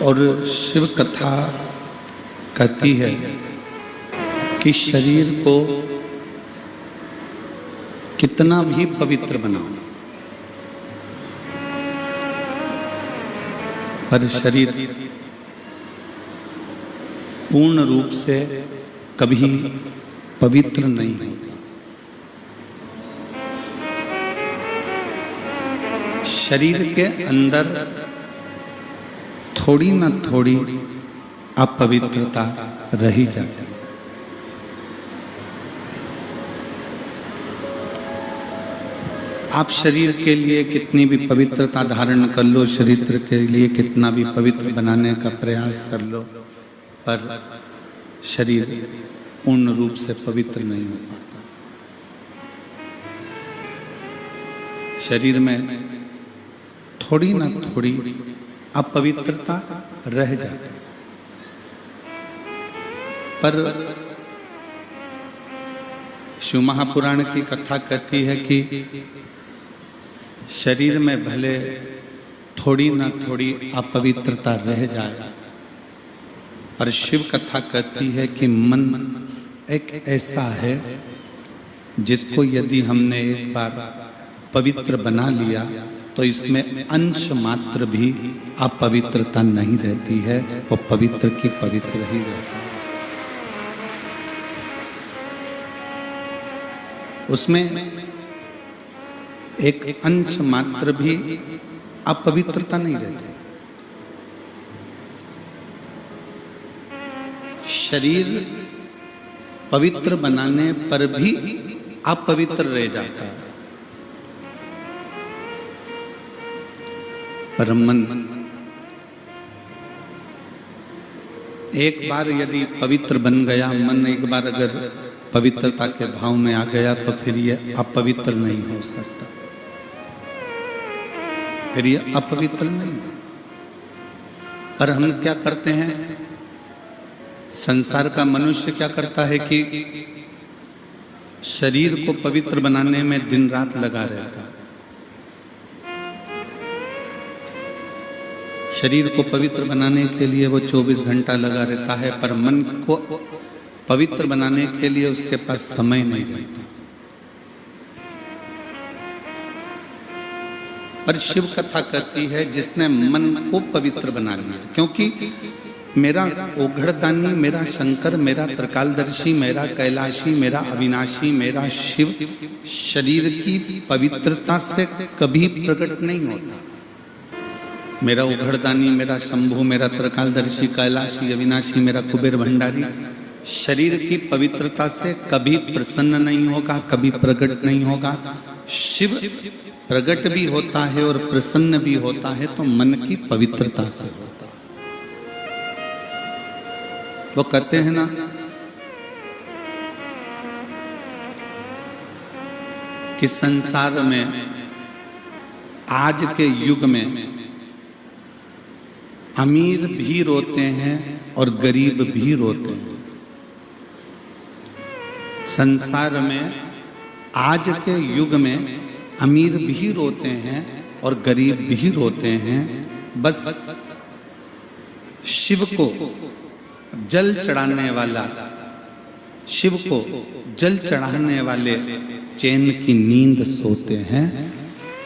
और शिव कथा कहती है कि शरीर को कितना भी पवित्र बनाओ, पर शरीर पूर्ण रूप से कभी पवित्र नहीं होता। शरीर के अंदर थोड़ी न थोड़ी अपवित्रता रही जाती है। आप शरीर के लिए कितनी भी पवित्रता धारण कर लो, शरीर के लिए कितना भी पवित्र बनाने का प्रयास कर लो, पर शरीर पूर्ण रूप से पवित्र नहीं हो पाता। शरीर में थोड़ी ना थोड़ी अपवित्रता रह जाती है, पर शिव महापुराण की कथा कहती है कि शरीर में भले थोड़ी ना थोड़ी अपवित्रता रह जाए, पर शिव कथा कहती है कि मन एक ऐसा है जिसको यदि हमने एक बार पवित्र बना लिया तो इसमें अंश मात्र भी अपवित्रता नहीं रहती है, वो पवित्र की पवित्र ही रहता है। उसमें एक अंश मात्र भी अपवित्रता नहीं रहती। शरीर पवित्र बनाने पर भी अपवित्र रह जाता है, पर मन एक बार यदि पवित्र बन गया, मन एक बार अगर पवित्रता के भाव में आ गया तो फिर ये अपवित्र नहीं हो सकता, फिर ये अपवित्र नहीं। पर हम क्या करते हैं, संसार का मनुष्य क्या करता है कि शरीर को पवित्र बनाने में दिन रात लगा रहता है। शरीर को पवित्र बनाने के लिए वो 24 घंटा लगा रहता है, पर मन को पवित्र बनाने के लिए उसके पास समय नहीं रहता। पर शिव कथा कहती है जिसने मन को पवित्र बना लिया, क्योंकि मेरा ओघड़दानी, मेरा शंकर, मेरा त्रिकालदर्शी, मेरा कैलाशी, मेरा अविनाशी, मेरा शिव शरीर की पवित्रता से कभी प्रकट नहीं होता। मेरा उघड़दानी, मेरा शंभु, मेरा त्रिकालदर्शी, कैलाशी, अविनाशी, मेरा कुबेर भंडारी शरीर की पवित्रता से कभी प्रसन्न नहीं होगा, कभी प्रकट नहीं होगा। शिव प्रकट भी होता है और प्रसन्न भी होता है तो मन की पवित्रता से होता है। वो कहते हैं ना, कि संसार में आज के युग में अमीर भी रोते हैं और गरीब भी रोते हैं। संसार में आज के युग में अमीर भी रोते हैं और गरीब भी रोते हैं। बस शिव को जल चढ़ाने वाला, शिव को जल चढ़ाने वाले चैन की नींद सोते हैं।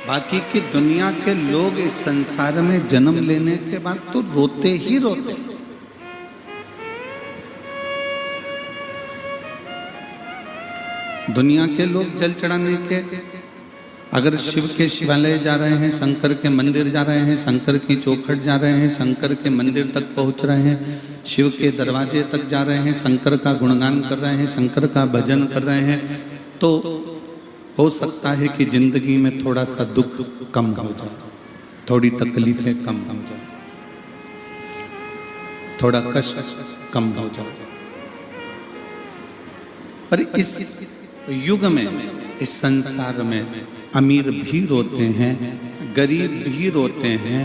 बाकी की दुनिया के लोग इस संसार में जन्म लेने के बाद तो रोते ही रोते। दुनिया के लोग जल चढ़ाने के, अगर शिव के शिवालय जा रहे हैं, शंकर के मंदिर जा रहे हैं, शंकर की चौखट जा रहे हैं, शंकर के मंदिर तक पहुंच रहे हैं, शिव के दरवाजे तक जा रहे हैं, शंकर का गुणगान कर रहे हैं, शंकर का भजन कर रहे हैं, तो हो सकता है कि जिंदगी में थोड़ा सा दुख कम हो जाए, थोड़ी तकलीफें कम हो जाए, थोड़ा कष्ट कम हो जाए। पर इस युग में, इस संसार में अमीर भी रोते हैं, गरीब भी रोते हैं।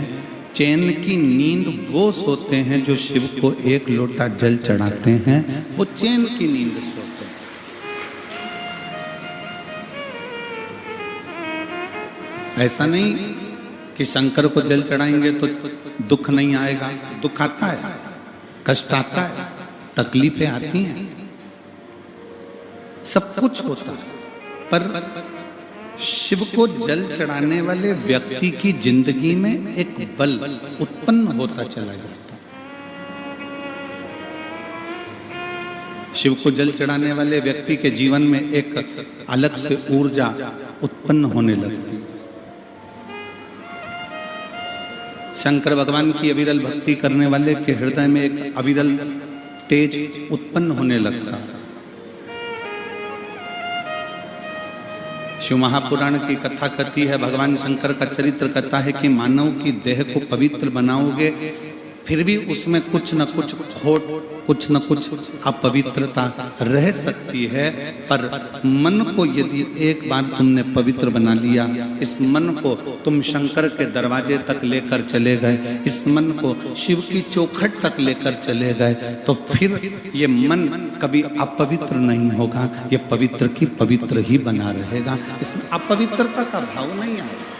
चैन की नींद वो सोते हैं जो शिव को एक लोटा जल चढ़ाते हैं, वो चैन की नींद सोते हैं। ऐसा नहीं कि शंकर को जल चढ़ाएंगे तो दुख नहीं आएगा। दुख आता है, कष्ट आता है, तकलीफें आती हैं, सब कुछ होता है, पर शिव को जल चढ़ाने वाले व्यक्ति की जिंदगी में एक बल उत्पन्न होता चला जाता। शिव को जल चढ़ाने वाले व्यक्ति के जीवन में एक अलग से ऊर्जा उत्पन्न होने लगती। शंकर भगवान की अविरल भक्ति करने वाले के हृदय में एक अविरल तेज उत्पन्न होने लगता है। शिव महापुराण की कथा कहती है, भगवान शंकर का चरित्र कहता है कि मानव की देह को पवित्र बनाओगे फिर भी उसमें कुछ न कुछ खोट, कुछ न कुछ अपवित्रता रह सकती है, पर मन को यदि एक बार तुमने पवित्र बना लिया, इस मन को तुम शंकर के दरवाजे तक लेकर चले गए, इस मन को शिव की चौखट तक लेकर चले गए, तो फिर ये मन कभी अपवित्र नहीं होगा, ये पवित्र की पवित्र ही बना रहेगा, इसमें अपवित्रता का भाव नहीं आएगा।